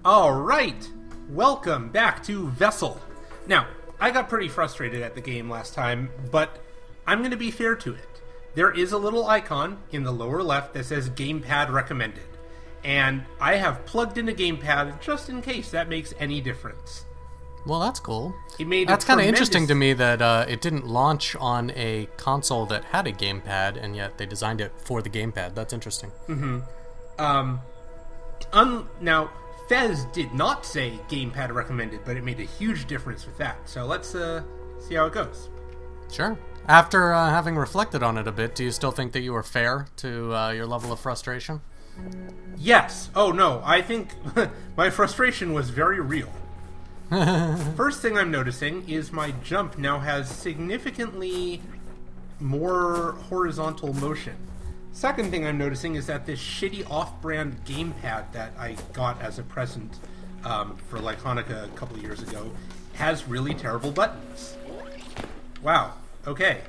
All right, welcome back to Vessel. Now, I got pretty frustrated at the game last time, but I'm going to be fair to it. There is a little icon in the lower left that says Gamepad Recommended, and I have plugged in a gamepad just in case that makes any difference. Well, that's cool. That's kind of interesting to me that it didn't launch on a console that had a gamepad, and yet they designed it for the gamepad. That's interesting. Now, Fez did not say Gamepad Recommended, but it made a huge difference with that. So let's see how it goes. Sure. After having reflected on it a bit, do you still think that you were fair to your level of frustration? Yes. Oh, no. I think my frustration was very real. First thing I'm noticing is my jump now has significantly more horizontal motion. Second thing I'm noticing is that this shitty off-brand gamepad that I got as a present for like Hanukkah a couple years ago has really terrible buttons. Wow. Okay.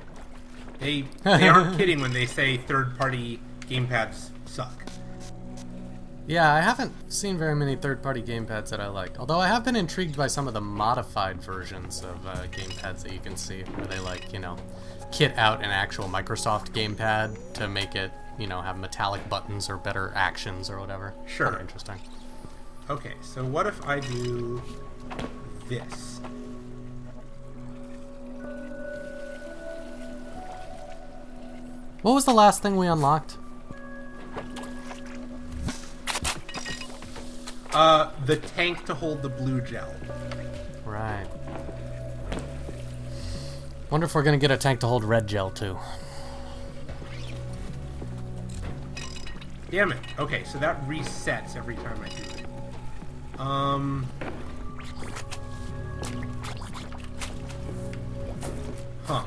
They aren't kidding when they say third-party gamepads suck. Yeah, I haven't seen very many third-party gamepads that I like. Although I have been intrigued by some of the modified versions of gamepads that you can see, where they kit out an actual Microsoft gamepad to make it, have metallic buttons or better actions or whatever. Sure. Kind of interesting. Okay, so what if I do this? What was the last thing we unlocked? The tank to hold the blue gel. Right. Wonder if we're gonna get a tank to hold red gel too. Damn it. Okay, so that resets every time I do it. Huh.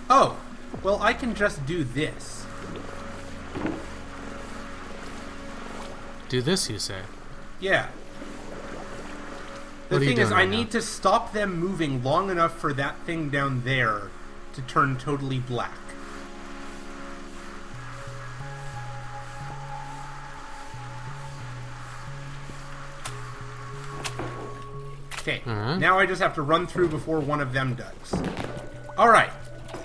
Oh, well, I can just do this. Do this, you say? Yeah. The thing is, I need to stop them moving long enough for that thing down there to turn totally black. Okay, Now I just have to run through before one of them does. Alright,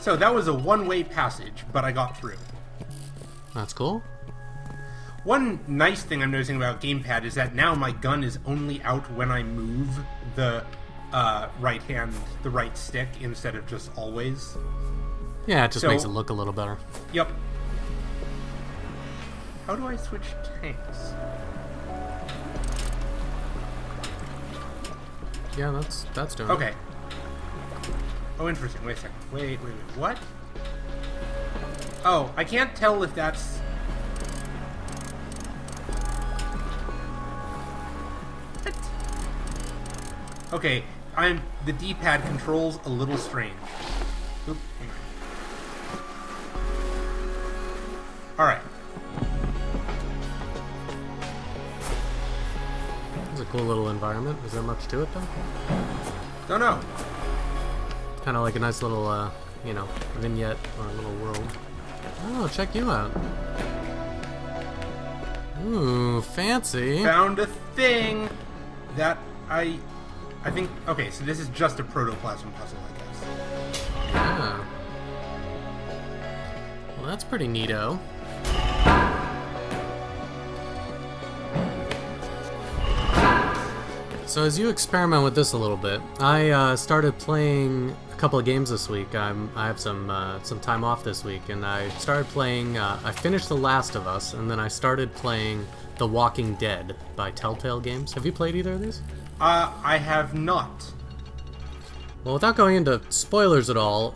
so that was a one-way passage, but I got through. That's cool. One nice thing I'm noticing about Gamepad is that now my gun is only out when I move the right stick instead of just always. Yeah, it just makes it look a little better. Yep. How do I switch tanks? Yeah, that's doing Okay. Oh, interesting. Wait a second. Wait. What? Oh, I can't tell if that's... What? Okay, the D-pad controls a little strange. Oop, hang on. Alright. It's a cool little environment. Is there much to it, though? Don't know. Kind of like a nice little, vignette or a little world. Oh, check you out. Ooh, fancy. Found a thing that I think... Okay, so this is just a protoplasm puzzle, I guess. Yeah. Well, that's pretty neato. So as you experiment with this a little bit, I started playing a couple of games this week. I have some time off this week, and I started playing. I finished The Last of Us, and then I started playing The Walking Dead by Telltale Games. Have you played either of these? I have not. Well, without going into spoilers at all,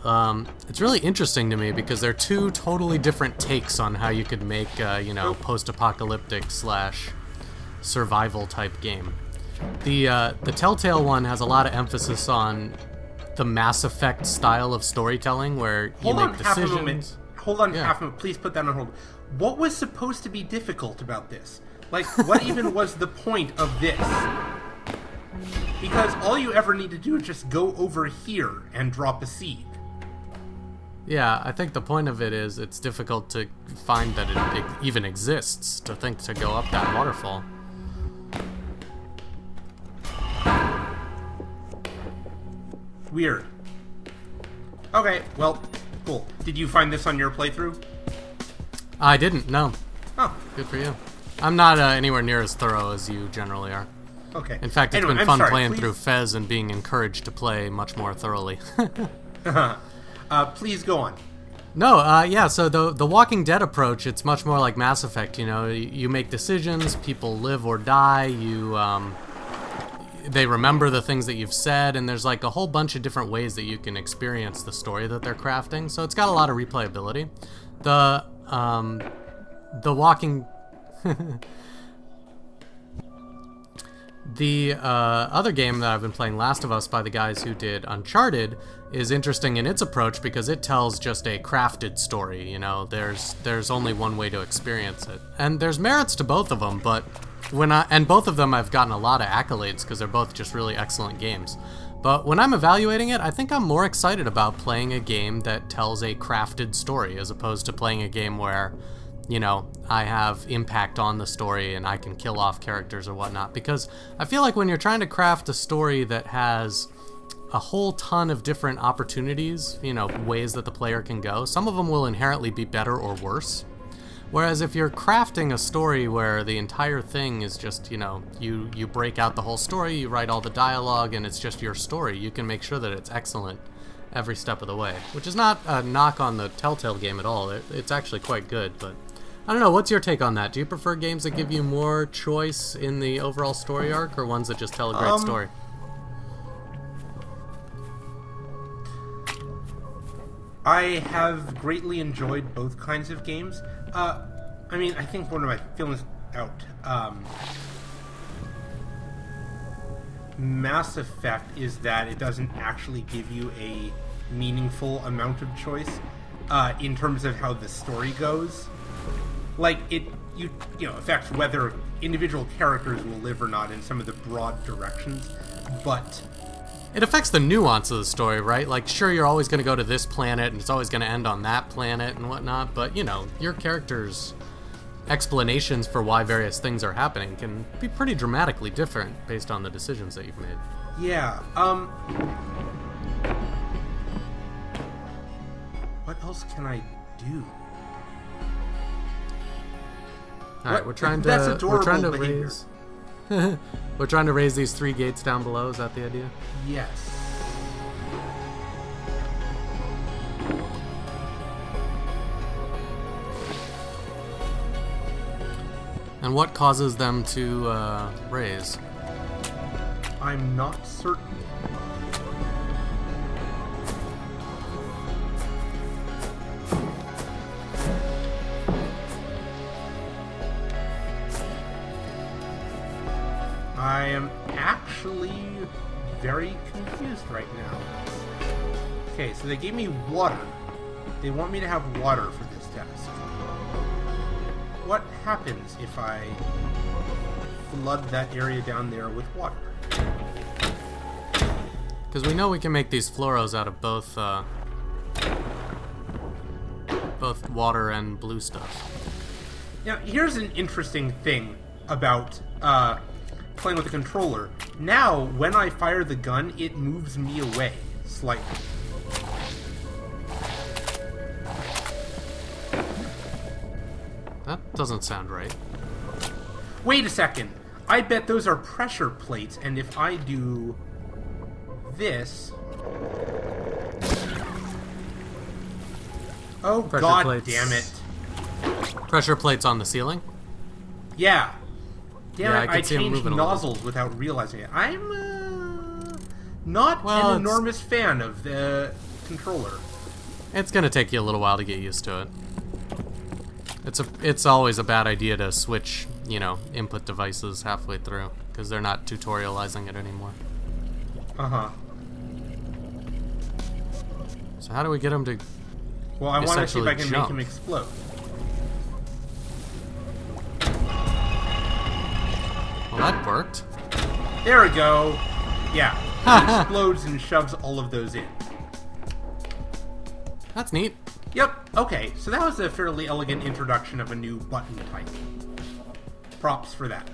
it's really interesting to me because they're two totally different takes on how you could make, post-apocalyptic / survival type game. The Telltale one has a lot of emphasis on the Mass Effect style of storytelling, where you make decisions. Hold on half a moment. Please put that on hold. What was supposed to be difficult about this? Like, what even was the point of this? Because all you ever need to do is just go over here and drop a seed. Yeah, I think the point of it is it's difficult to find that it even exists, to think to go up that waterfall. Weird. Okay, well, cool. Did you find this on your playthrough? I didn't, no. Oh, Good for you. I'm not anywhere near as thorough as you generally are. okay. In fact, it's Anyway, been I'm fun sorry, playing please- through Fez and being encouraged to play much more thoroughly. Please go on. No, yeah, so the Walking Dead approach, it's much more like Mass Effect, you know. You make decisions, people live or die, they remember the things that you've said, and there's like a whole bunch of different ways that you can experience the story that they're crafting, so it's got a lot of replayability. The Walking... The other game that I've been playing, Last of Us, by the guys who did Uncharted, is interesting in its approach because it tells just a crafted story. You know, there's only one way to experience it, and there's merits to both of them. But and both of them I've gotten a lot of accolades because they're both just really excellent games. But when I'm evaluating it, I think I'm more excited about playing a game that tells a crafted story as opposed to playing a game where, you know, I have impact on the story and I can kill off characters or whatnot. Because I feel like when you're trying to craft a story that has a whole ton of different opportunities, you know, ways that the player can go, some of them will inherently be better or worse. Whereas if you're crafting a story where the entire thing is just, you know, you break out the whole story, you write all the dialogue, and it's just your story, you can make sure that it's excellent every step of the way. Which is not a knock on the Telltale game at all. It's actually quite good, but I don't know, what's your take on that? Do you prefer games that give you more choice in the overall story arc, or ones that just tell a great story? I have greatly enjoyed both kinds of games. I mean, I think one of my feelings out. Mass Effect is that it doesn't actually give you a meaningful amount of choice in terms of how the story goes. Like, you know, affects whether individual characters will live or not in some of the broad directions, but It affects the nuance of the story, right? Like, sure, you're always going to go to this planet, and it's always going to end on that planet and whatnot, but, you know, your character's explanations for why various things are happening can be pretty dramatically different based on the decisions that you've made. yeah. What else can I do? All right, What? we're trying That's to adorable behavior. raise we're trying to raise these 3 gates down below. Is that the idea? Yes. And what causes them to raise? I'm not certain. I am actually very confused right now. Okay, so they gave me water. They want me to have water for this test. What happens if I flood that area down there with water? Because we know we can make these fluoros out of both water and blue stuff. Now, here's an interesting thing about playing with the controller. Now, when I fire the gun, it moves me away slightly. That doesn't sound right. Wait a second. I bet those are pressure plates, and if I do this... Oh, Pressure god plates. damn it. Pressure plates on the ceiling? Yeah. Damn Yeah, it, I I could see 'em changed moving a little. nozzles without realizing it. I'm not Well, an it's- enormous fan of the controller. It's gonna take you a little while to get used to it. It's always a bad idea to switch, you know, input devices halfway through, because they're not tutorializing it anymore. Uh-huh. So how do we get them to... Well, I want to see if I can jump. make him explode. Well, that worked. There we go. Yeah, it explodes and shoves all of those in. That's neat. Yep, okay, so that was a fairly elegant introduction of a new button type. Props for that.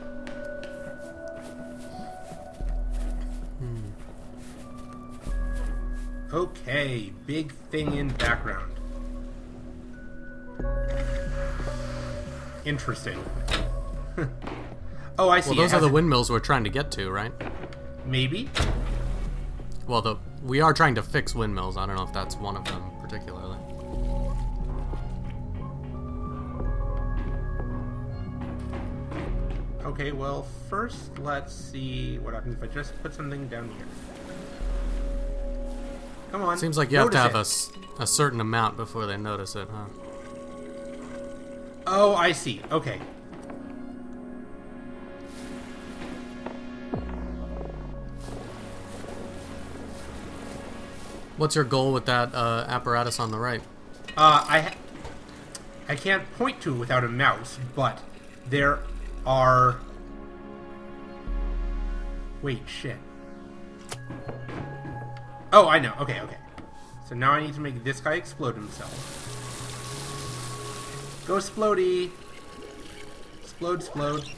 Okay, big thing in background. Interesting. Oh, I see. Well, those are the windmills we're trying to get to, right? Maybe? Well, we are trying to fix windmills. I don't know if that's one of them particularly. Okay, well, first let's see what happens if I just put something down here. Come on. Seems like you have to have notice a certain amount before they notice it, huh? Oh, I see. Okay. What's your goal with that apparatus on the right? I can't point to it without a mouse, but there are... Wait, shit. Oh, I know. Okay, okay. So now I need to make this guy explode himself. Go Splody! Explode, explode.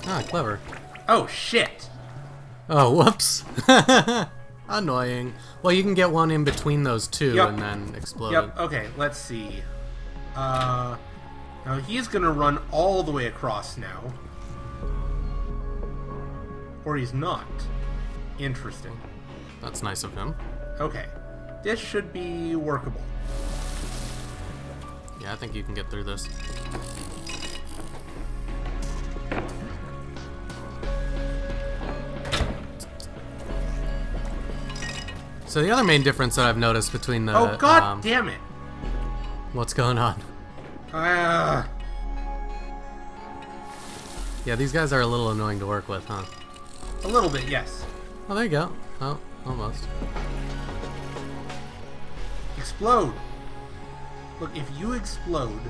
Ah, clever. Oh, shit! Oh, whoops. Annoying. Well, you can get one in between those two Yep. and then explode. Yep, okay, let's see. Now he's gonna run all the way across now. Or he's not. Interesting. That's nice of him. Okay. This should be workable. Yeah, I think you can get through this. So the other main difference that I've noticed between the... Oh, god damn it! What's going on? Yeah, these guys are a little annoying to work with, huh? A little bit, yes. Oh, there you go. Oh, almost. Explode! Look, if you explode...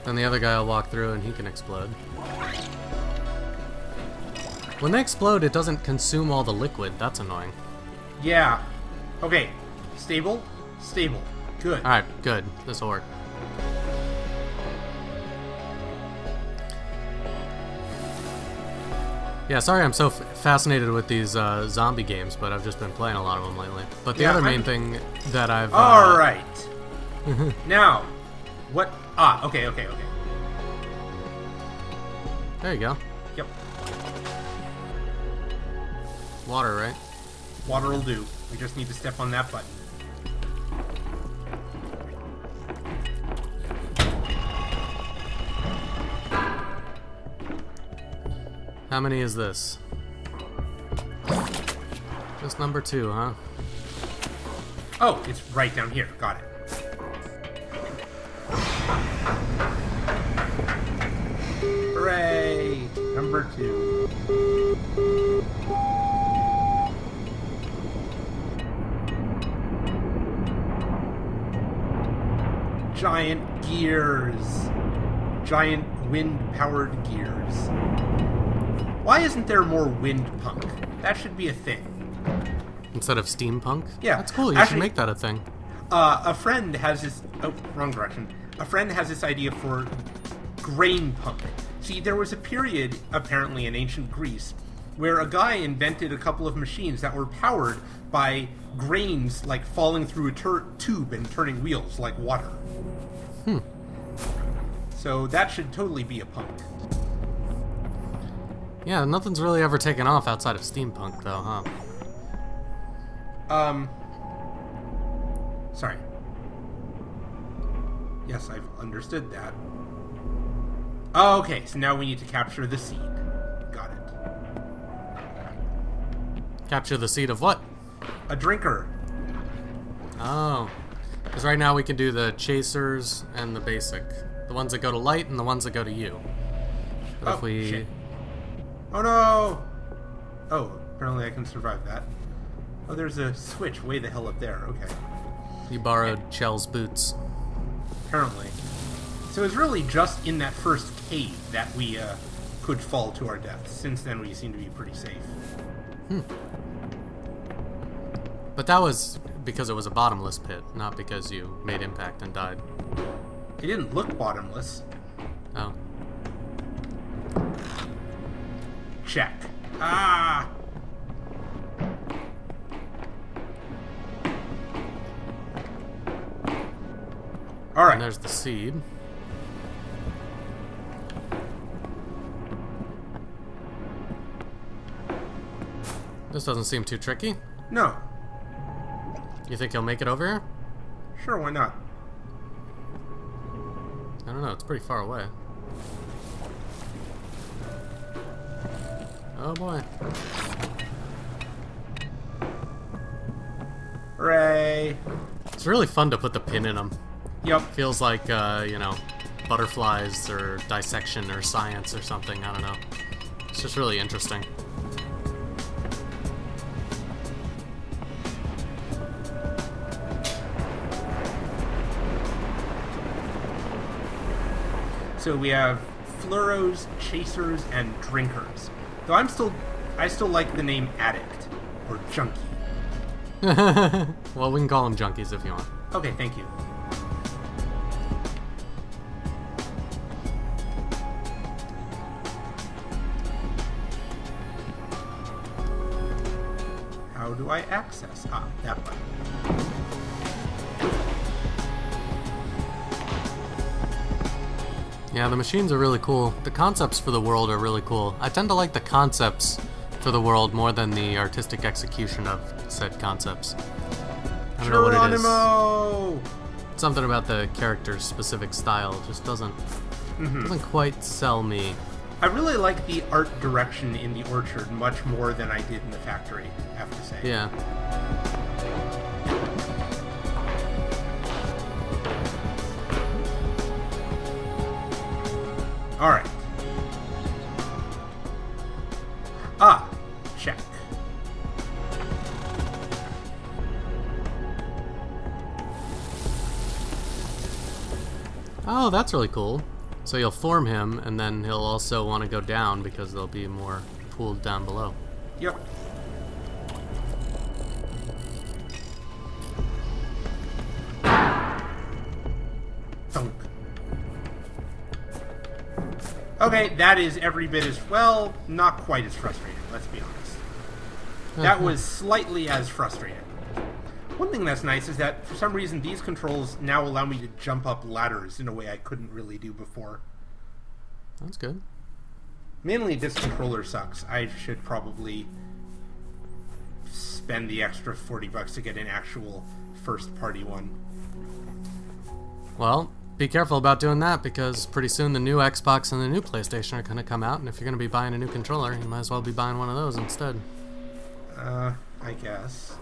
Then the other guy will walk through and he can explode. When they explode, it doesn't consume all the liquid. That's annoying. Yeah. Okay. Stable? Stable. Good. Alright, good. This'll work. Yeah, sorry I'm so fascinated with these zombie games, but I've just been playing a lot of them lately. But the Yeah, other main thing that I've... Alright. Now, what... Ah, okay, okay, okay. There you go. Yep. Water, right? Water will do. We just need to step on that button. How many is this? Just number 2, huh? Oh, it's right down here. Got it. Hooray! Number 2. Giant gears. Giant wind-powered gears. Why isn't there more wind punk? That should be a thing. Instead of steampunk? Yeah. That's cool. You Actually, should make that a thing. A friend has this... Oh, wrong direction. A friend has this idea for grain punk. See, there was a period, apparently in ancient Greece, where a guy invented a couple of machines that were powered by grains, like falling through a tube and turning wheels like water. So that should totally be a punk. Yeah, nothing's really ever taken off outside of steampunk, though, huh? Sorry. Yes, I've understood that. Oh, okay, so now we need to capture the seed. Got it. Capture the seed of what? A drinker. Oh. Because right now we can do the chasers and the basic. The ones that go to light and the ones that go to you. But if we... Shit. Oh no! Oh, apparently I can survive that. Oh, there's a switch way the hell up there. Okay. You borrowed Chell's boots. Apparently. So it's really just in that first cave that we could fall to our deaths. Since then, we seem to be pretty safe. But that was because it was a bottomless pit, not because you made impact and died. It didn't look bottomless. Oh. Check. Ah! Alright. And there's the seed. This doesn't seem too tricky. No. You think he'll make it over here? Sure, why not? I don't know, it's pretty far away. Oh boy. Hooray! It's really fun to put the pin in them. Yep. Feels like, you know, butterflies or dissection or science or something, I don't know. It's just really interesting. So we have fluoros, chasers, and drinkers. Though I still like the name addict or junkie. Well, we can call them junkies if you want. Okay, thank you. How do I access? Ah, that button. Yeah, the machines are really cool. The concepts for the world are really cool. I tend to like the concepts for the world more than the artistic execution of said concepts. I don't know what it is. Geronimo! Something about the character's specific style just doesn't quite sell me. I really like the art direction in the orchard much more than I did in the factory, I have to say. Yeah. Alright. Ah, check. Oh, that's really cool. So you'll form him, and then he'll also want to go down because there'll be more pooled down below. Yep. Thunk. Okay, that is every bit as well, not quite as frustrating, let's be honest. That was slightly as frustrating. One thing that's nice is that, for some reason, these controls now allow me to jump up ladders in a way I couldn't really do before. That's good. Mainly, this controller sucks. I should probably spend the extra $40 to get an actual first-party one. Well, be careful about doing that because pretty soon the new Xbox and the new PlayStation are going to come out, and if you're going to be buying a new controller, you might as well be buying one of those instead. I guess.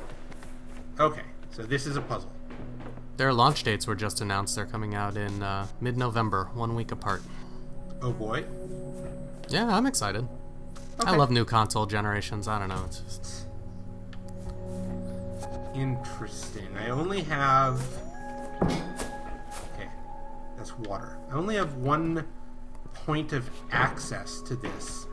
Okay, so this is a puzzle. Their launch dates were just announced. They're coming out in mid-November, 1 week apart. Oh boy. Yeah, I'm excited. Okay. I love new console generations. I don't know. It's just... Interesting. I only have... Okay, that's water. I only have one point of access to this.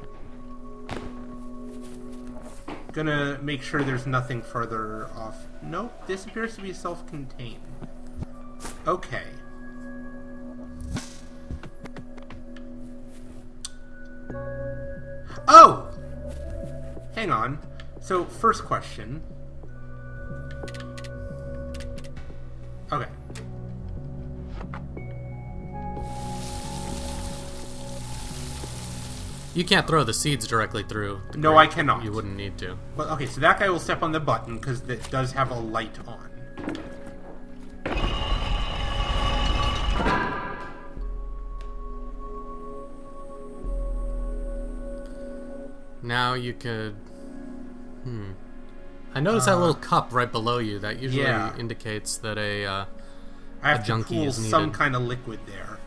Gonna make sure there's nothing further off. Nope, this appears to be self-contained. Okay. Oh! Hang on. So, first question. Okay. You can't throw the seeds directly through. No, crate. I cannot. You wouldn't need to. Well, okay, so that guy will step on the button because it does have a light on. Now you could... I noticed that little cup right below you. That usually indicates that I have to junkie pool is needed. some kind of liquid there.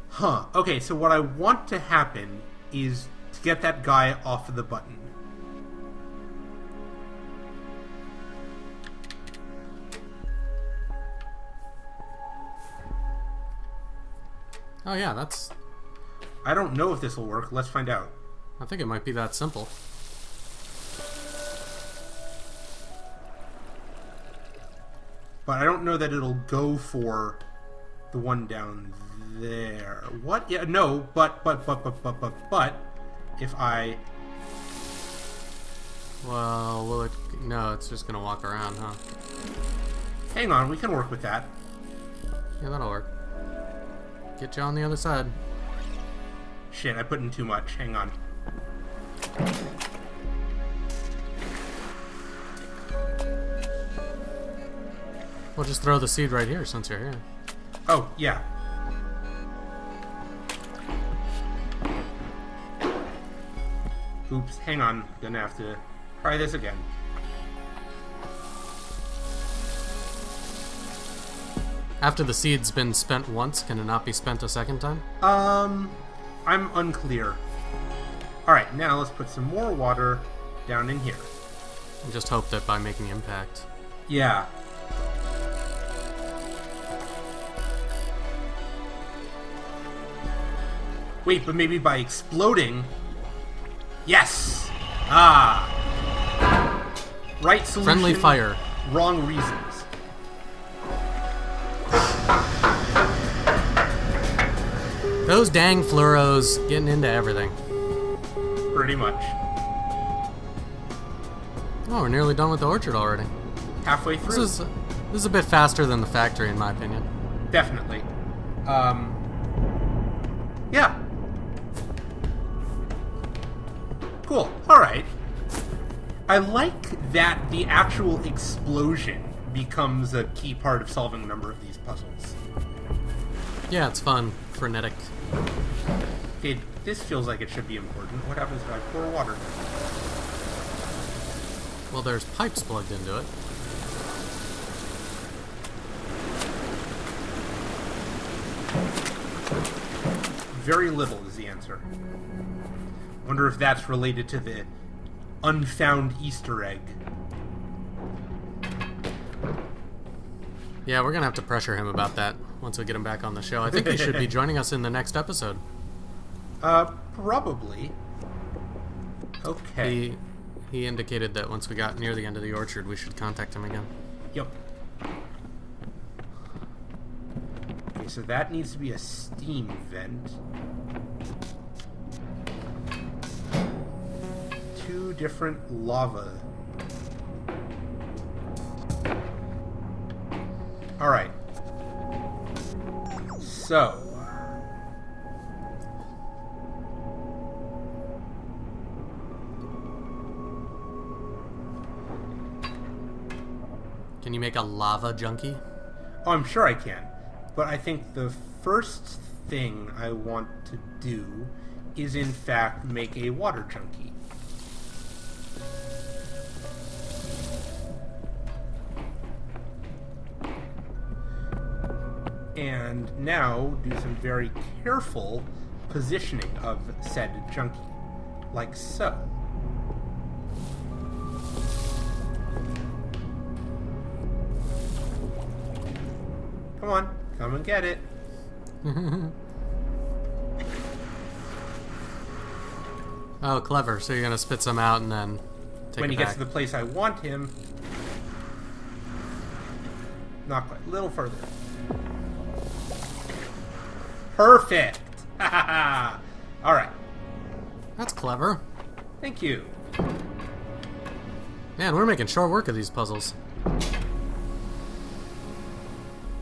Huh. Okay, so what I want to happen is to get that guy off of the button. Oh yeah, that's I don't know if this will work. Let's find out. I think it might be that simple. But I don't know that it'll go for the one down there. What? Yeah, no, but, if I... Well, will it... No, it's just gonna walk around, huh? Hang on, we can work with that. Yeah, that'll work. Get you on the other side. Shit, I put in too much. Hang on. We'll just throw the seed right here since you're here. Oh, yeah. Oops, hang on. Gonna have to try this again. After the seed's been spent once, can it not be spent a second time? I'm unclear. Alright, now let's put some more water down in here. And just hope that by making impact. Yeah. Wait, but maybe by exploding... Yes! Ah! Right solution. Friendly fire. Wrong reasons. Those dang fluoros getting into everything. Pretty much. Oh, we're nearly done with the orchard already. Halfway through. This is a bit faster than the factory, in my opinion. Definitely. Yeah. Cool. Alright. I like that the actual explosion becomes a key part of solving a number of these puzzles. Yeah, it's fun. Frenetic. Okay, this feels like it should be important. What happens if I pour water? Well, there's pipes plugged into it. Very little is the answer. Wonder if that's related to the unfound Easter egg. Yeah, we're gonna have to pressure him about that once we get him back on the show. I think he should be joining us in the next episode. Probably. Okay. He indicated that once we got near the end of the orchard, we should contact him again. Yep. Okay, so that needs to be a steam vent. 2 different lava. Alright. So. Can you make a lava junkie? Oh, I'm sure I can. But I think the first thing I want to do is, in fact, make a water junkie. And now do some very careful positioning of said junkie, like so. Come on, come and get it. Oh, clever. So you're gonna spit some out and then take When it he back. gets to the place I want him. Not quite. A little further. Perfect! Alright. That's clever. Thank you. Man, we're making short work of these puzzles.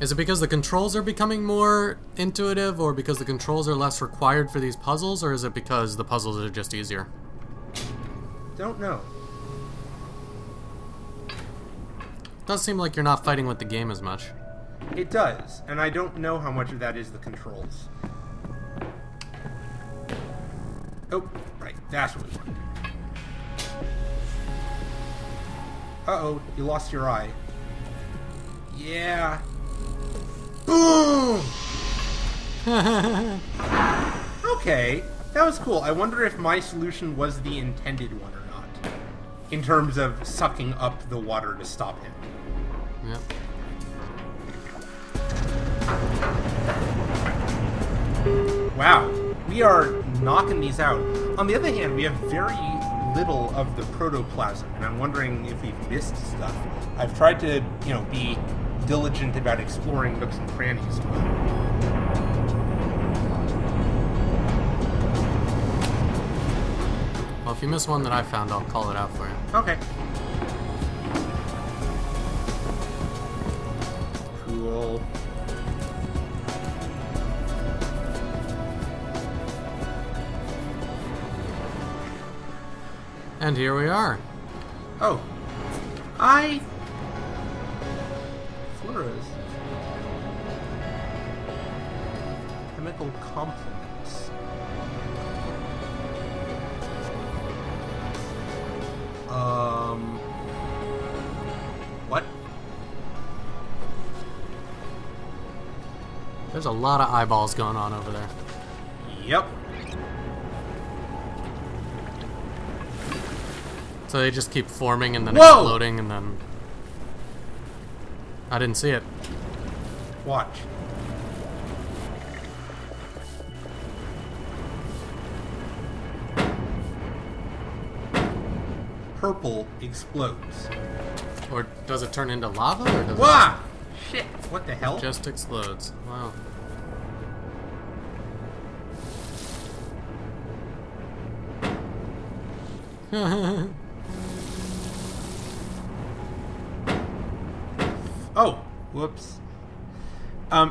Is it because the controls are becoming more intuitive, or because the controls are less required for these puzzles, or is it because the puzzles are just easier? Don't know. Does seem like you're not fighting with the game as much. It does, and I don't know how much of that is the controls. Oh, right, that's what we wanted. Uh-oh, you lost your eye. Yeah. Boom! Okay, that was cool. I wonder if my solution was the intended one or not, in terms of sucking up the water to stop him. Yep. Wow, we are knocking these out. On the other hand, we have very little of the protoplasm, and I'm wondering if we've missed stuff. I've tried to, be diligent about exploring nooks and crannies. Well, if you miss one that I found, I'll call it out for you. Okay. Cool. And here we are. Oh. Flores. Chemical complements. What? There's a lot of eyeballs going on over there. Yep. So they just keep forming and then Whoa! exploding and then... I didn't see it. Watch. Purple explodes. Or does it turn into lava, or does Wah! Shit! What the hell? it just explodes? Wow. Oh, whoops.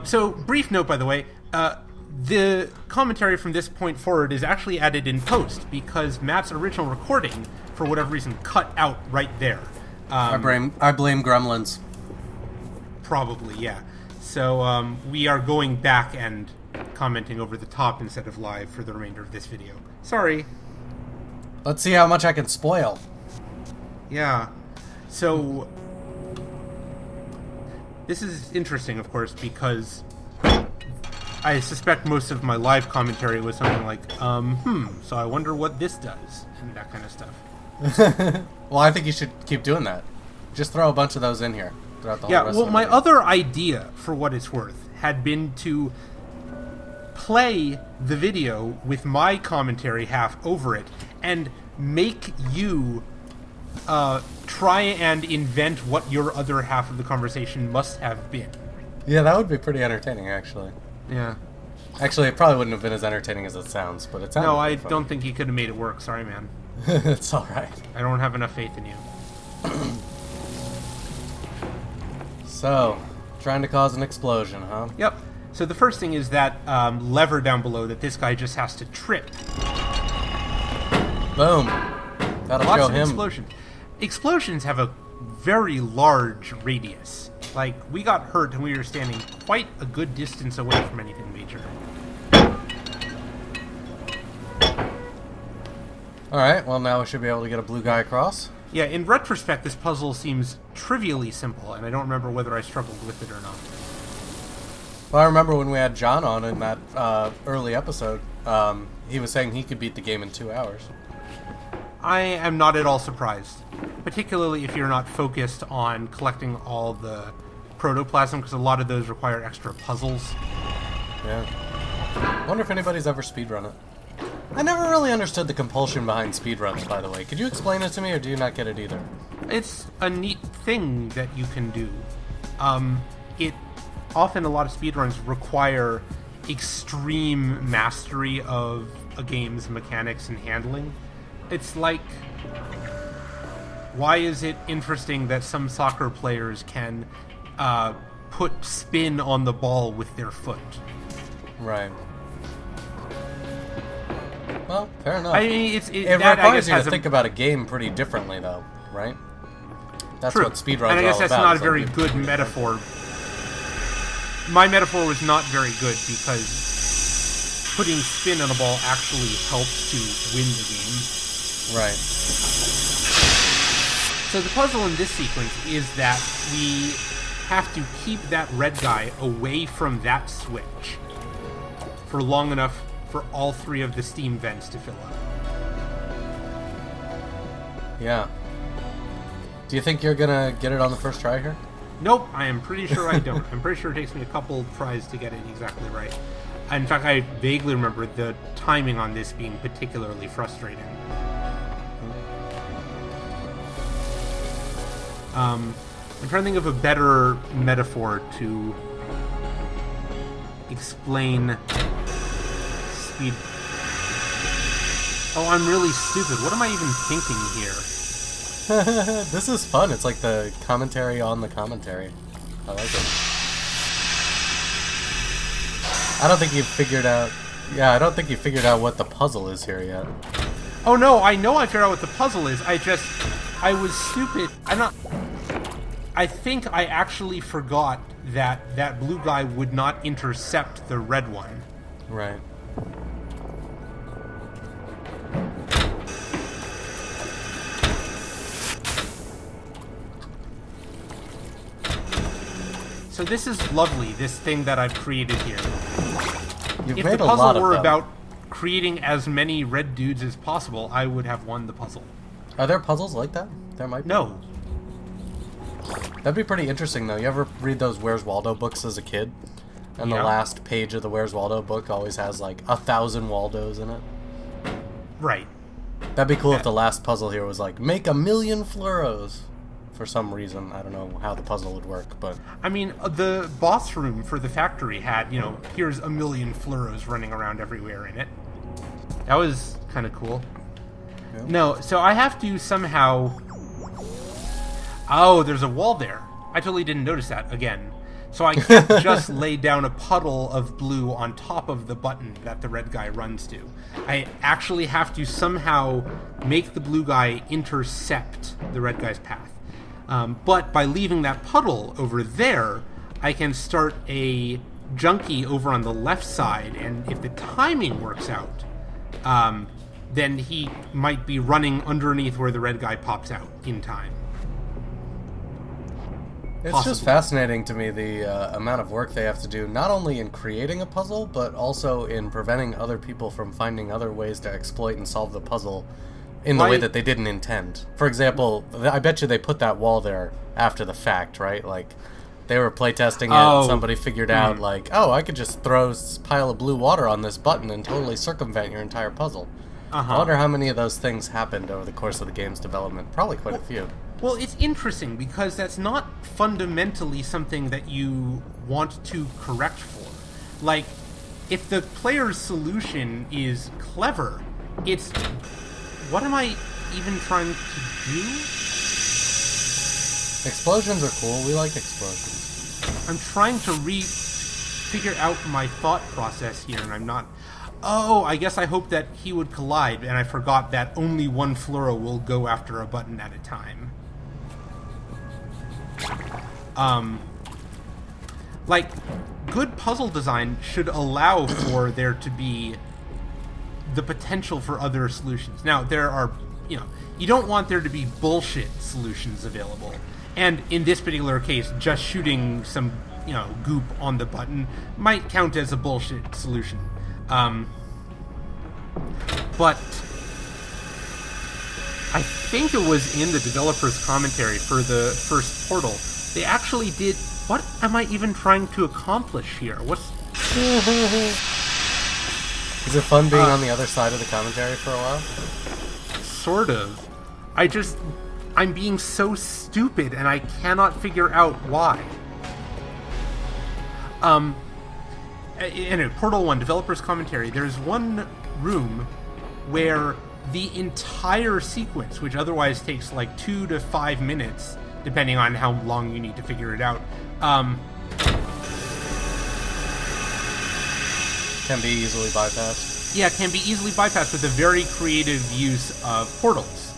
So, brief note, by the way. The commentary from this point forward is actually added in post because Matt's original recording, for whatever reason, cut out right there. I blame Gremlins. Probably, yeah. So we are going back and commenting over the top instead of live for the remainder of this video. Sorry. Let's see how much I can spoil. Yeah. So this is interesting, of course, because I suspect most of my live commentary was something like, so I wonder what this does, and that kind of stuff. Well, I think you should keep doing that. Just throw a bunch of those in here throughout the whole Yeah, rest well, of the my video. other idea, for what it's worth, had been to play the video with my commentary half over it and make you try and invent what your other half of the conversation must have been. Yeah, that would be pretty entertaining, actually. Yeah. Actually, it probably wouldn't have been as entertaining as it sounds, but it sounded No, I pretty fun. don't think you could have made it work. Sorry, man. It's alright. I don't have enough faith in you. So, trying to cause an explosion, huh? Yep. So the first thing is that lever down below that this guy just has to trip. Boom. That'll Lots show of him. explosions. Explosions have a very large radius. Like, we got hurt and we were standing quite a good distance away from anything major. Alright, well now we should be able to get a blue guy across. Yeah, in retrospect, this puzzle seems trivially simple, and I don't remember whether I struggled with it or not. Well, I remember when we had John on in that early episode, he was saying he could beat the game in 2 hours. I am not at all surprised, particularly if you're not focused on collecting all the protoplasm, because a lot of those require extra puzzles. Yeah. Wonder if anybody's ever speedrun it. I never really understood the compulsion behind speedruns, by the way. Could you explain it to me, or do you not get it either? It's a neat thing that you can do. Often a lot of speedruns require extreme mastery of a game's mechanics and handling. It's like, why is it interesting that some soccer players can put spin on the ball with their foot? Right. Well, fair enough. I mean, it that, I requires guess, you has to a, think about a game pretty differently, though, right? That's true. what speedruns And I guess are all that's about. not a is very like good metaphor. My metaphor was not very good because putting spin on a ball actually helps to win the game. Right. So the puzzle in this sequence is that we have to keep that red guy away from that switch for long enough for all three of the steam vents to fill up. Yeah. Do you think you're gonna get it on the first try here? Nope, I am pretty sure I don't. I'm pretty sure it takes me a couple tries to get it exactly right. In fact, I vaguely remember the timing on this being particularly frustrating. I'm trying to think of a better metaphor to explain speed. Oh, I'm really stupid. What am I even thinking here? This is fun. It's like the commentary on the commentary. I like it. I don't think you've figured out... Yeah, I don't think you figured out what the puzzle is here yet. Oh no, I know I figured out what the puzzle is. I was stupid. I think I actually forgot that blue guy would not intercept the red one. Right. So this is lovely, this thing that I've created here. You've If made the a lot puzzle of were them. about creating as many red dudes as possible, I would have won the puzzle. Are there puzzles like that? There might be. No. That'd be pretty interesting, though. You ever read those Where's Waldo books as a kid? And the Yeah. last page of the Where's Waldo book always has, like, 1,000 Waldos in it. Right. That'd be cool if the last puzzle here was, like, make 1,000,000 fluoros. For some reason. I don't know how the puzzle would work, but... I mean, the boss room for the factory had, here's 1,000,000 fluoros running around everywhere in it. That was kind of cool. Yeah. No, so I have to somehow... Oh, there's a wall there. I totally didn't notice that again. So I can't just lay down a puddle of blue on top of the button that the red guy runs to. I actually have to somehow make the blue guy intercept the red guy's path. But by leaving that puddle over there, I can start a junkie over on the left side, and if the timing works out, then he might be running underneath where the red guy pops out in time. It's Possibly. just fascinating to me the amount of work they have to do, not only in creating a puzzle, but also in preventing other people from finding other ways to exploit and solve the puzzle in the way Right. that they didn't intend. For example, I bet you they put that wall there after the fact, right? Like, they were playtesting it, Oh. and somebody figured out, like, oh, I could just throw a pile of blue water on this button and totally circumvent your entire puzzle. I wonder how many of those things happened over the course of the game's development. Probably quite a few. Well, it's interesting because that's not fundamentally something that you want to correct for. Like, if the player's solution is clever, it's... What am I even trying to do? Explosions are cool. We like explosions. I'm trying to figure out my thought process here, and I'm not... Oh, I guess I hoped that he would collide, and I forgot that only one fluoro will go after a button at a time. Like, good puzzle design should allow for there to be the potential for other solutions. Now, there are, you don't want there to be bullshit solutions available. And in this particular case, just shooting some, goop on the button might count as a bullshit solution. But I think it was in the developer's commentary for the first Portal. They actually did... What am I even trying to accomplish here? Is it fun being on the other side of the commentary for a while? Sort of. I'm being so stupid and I cannot figure out why. In a Portal 1 developer's commentary, there's one room where the entire sequence, which otherwise takes like 2 to 5 minutes, depending on how long you need to figure it out, Can be easily bypassed. yeah, can be easily bypassed with a very creative use of portals.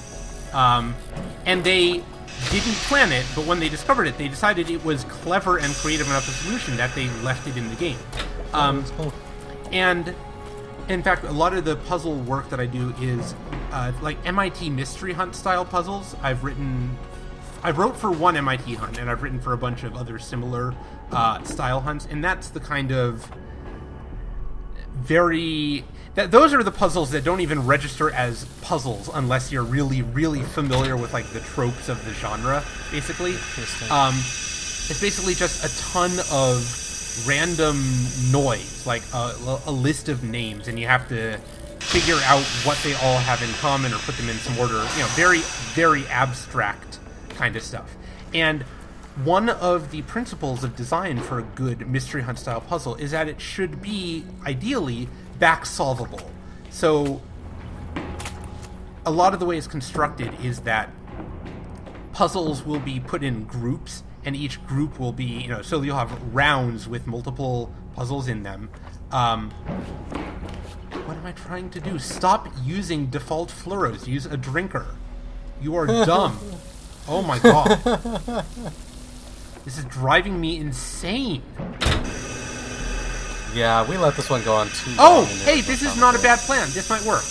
And they didn't plan it, but when they discovered it, they decided it was clever and creative enough a solution that they left it in the game. That's cool. And in fact, a lot of the puzzle work that I do is like MIT Mystery Hunt style puzzles. I wrote for one MIT hunt, and I've written for a bunch of other similar style hunts, and that's the kind of those are the puzzles that don't even register as puzzles unless you're really, really familiar with like the tropes of the genre, basically. Interesting. It's basically just a ton of random noise, like a list of names, and you have to figure out what they all have in common or put them in some order. Very, very abstract kind of stuff. And one of the principles of design for a good Mystery Hunt style puzzle is that it should be, ideally, back solvable. So a lot of the way it's constructed is that puzzles will be put in groups, and each group will be, so you'll have rounds with multiple puzzles in them. What am I trying to do? Stop using default fluoros. Use a drinker. You are dumb. Oh my god. This is driving me insane. Yeah, we let this one go on too long. Oh, hey, this is not a bad plan. This might work.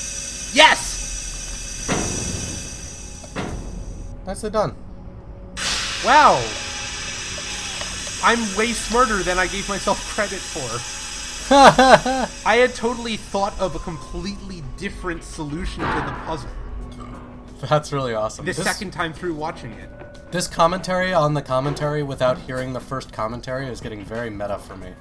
Yes! Nicely done. Wow. I'm way smarter than I gave myself credit for. I had totally thought of a completely different solution to the puzzle That's really awesome. the second time through watching it. This commentary on the commentary without hearing the first commentary is getting very meta for me.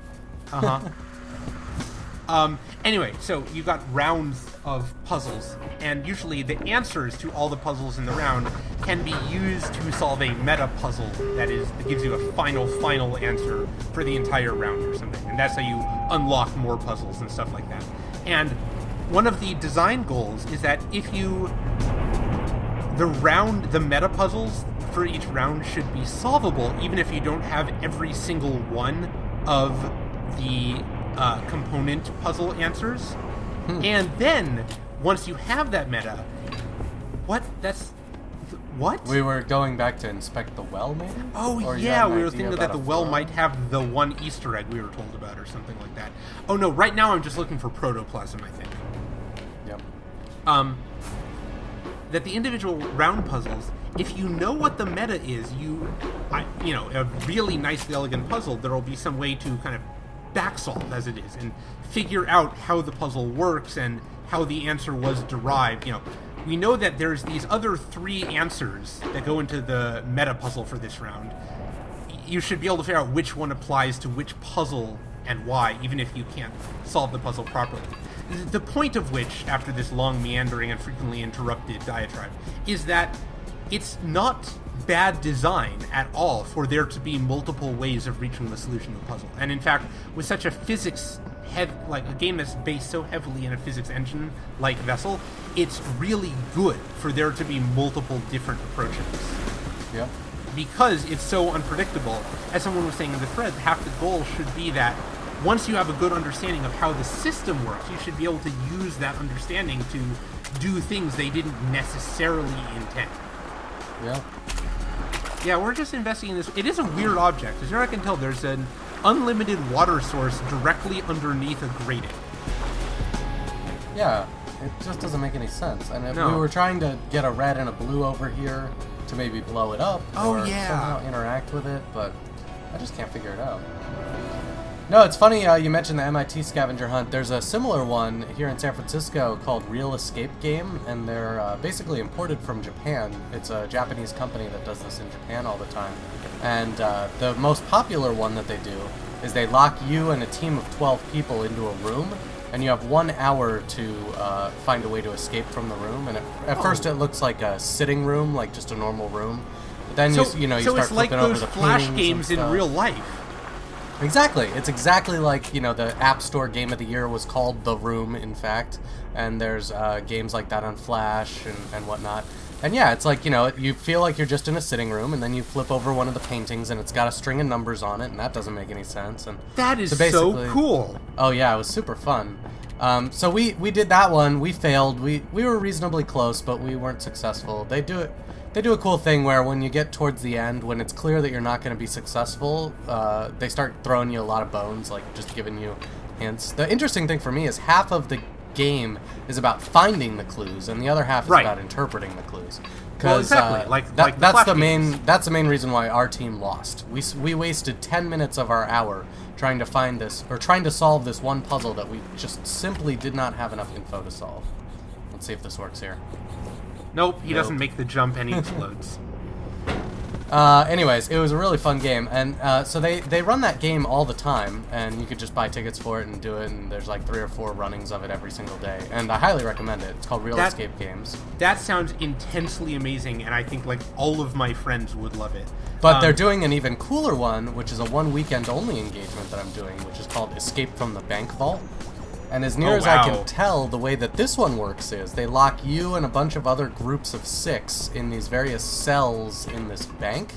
Anyway, so you've got rounds of puzzles, and usually the answers to all the puzzles in the round can be used to solve a meta puzzle that gives you a final answer for the entire round or something. And that's how you unlock more puzzles and stuff like that. And one of the design goals is that if the meta puzzles for each round should be solvable, even if you don't have every single one of the component puzzle answers. And then, once you have that meta, what? We were going back to inspect the well, maybe? Oh, Or you yeah, had an we were idea thinking about that the a well floor? might have the one Easter egg we were told about or something like that. Oh, no, right now I'm just looking for protoplasm, I think. Yep. That the individual round puzzles, if you know what the meta is, a really nicely elegant puzzle, there will be some way to kind of back solve as it is and figure out how the puzzle works and how the answer was derived. We know that there's these other 3 answers that go into the meta puzzle for this round. You should be able to figure out which one applies to which puzzle and why, even if you can't solve the puzzle properly. The point of which, after this long meandering and frequently interrupted diatribe, is that it's not bad design at all for there to be multiple ways of reaching the solution to a puzzle. And in fact, with such a like a game that's based so heavily in a physics engine like Vessel, it's really good for there to be multiple different approaches. Yep. Because it's so unpredictable, as someone was saying in the thread, half the goal should be that once you have a good understanding of how the system works, you should be able to use that understanding to do things they didn't necessarily intend. Yeah. Yeah, we're just investigating this. It is a weird object. As I can tell, there's an unlimited water source directly underneath a grating. Yeah, it just doesn't make any sense. And if No. we were trying to get a red and a blue over here to maybe blow it up Oh, or yeah. somehow interact with it, but I just can't figure it out. No, it's funny you mentioned the MIT scavenger hunt. There's a similar one here in San Francisco called Real Escape Game, and they're basically imported from Japan. It's a Japanese company that does this in Japan all the time. And the most popular one that they do is they lock you and a team of 12 people into a room, and you have 1 hour to find a way to escape from the room. And at first it looks like a sitting room, like just a normal room. But then you start it's like flipping over those the Flash paintings games and in stuff. real life. Exactly. It's exactly like, the App Store Game of the Year was called The Room, in fact. And there's games like that on Flash and whatnot. And yeah, it's like, you feel like you're just in a sitting room, and then you flip over one of the paintings, and it's got a string of numbers on it, and that doesn't make any sense. And That is so so basically- cool. Oh yeah, it was super fun. So we did that one. We failed. We were reasonably close, but we weren't successful. They do a cool thing where when you get towards the end, when it's clear that you're not going to be successful, they start throwing you a lot of bones, like just giving you hints. The interesting thing for me is half of the game is about finding the clues, and the other half is Right. about interpreting the clues. Well, exactly, like the that's Flash the games. that's the main reason why our team lost. We wasted 10 minutes of our hour trying to find this, or trying to solve this one puzzle that we just simply did not have enough info to solve. Let's see if this works here. Nope, he Nope. doesn't make the jump and he explodes. Anyways, it was a really fun game, and so they run that game all the time, and you could just buy tickets for it and do it, and there's like 3 or 4 runnings of it every single day, and I highly recommend it. It's called Real Escape Games. That sounds intensely amazing, and I think like all of my friends would love it. But they're doing an even cooler one, which is a 1 weekend only engagement that I'm doing, which is called Escape from the Bank Vault. And as near as I can tell, the way that this one works is they lock you and a bunch of other groups of 6 in these various cells in this bank.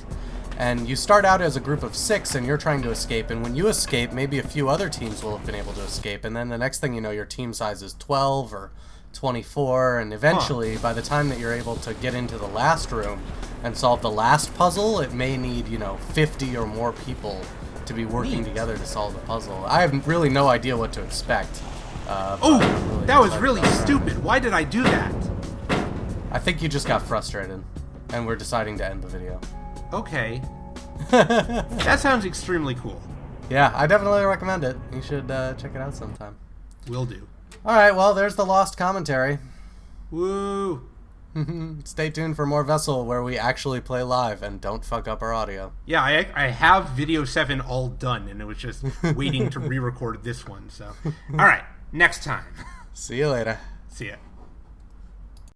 And you start out as a group of 6 and you're trying to escape. And when you escape, maybe a few other teams will have been able to escape. And then the next thing you know, your team size is 12 or 24. And eventually, by the time that you're able to get into the last room and solve the last puzzle, it may need, 50 or more people to be working together to solve the puzzle. I have really no idea what to expect. That was really stupid. Why did I do that? I think you just got frustrated, and we're deciding to end the video. Okay. That sounds extremely cool. Yeah, I definitely recommend it. You should check it out sometime. Will do. Alright, well, there's the lost commentary. Woo! Stay tuned for more Vessel, where we actually play live and don't fuck up our audio. Yeah, I have Video 7 all done, and it was just waiting to re-record this one, so... Alright, next time. See you later. See ya.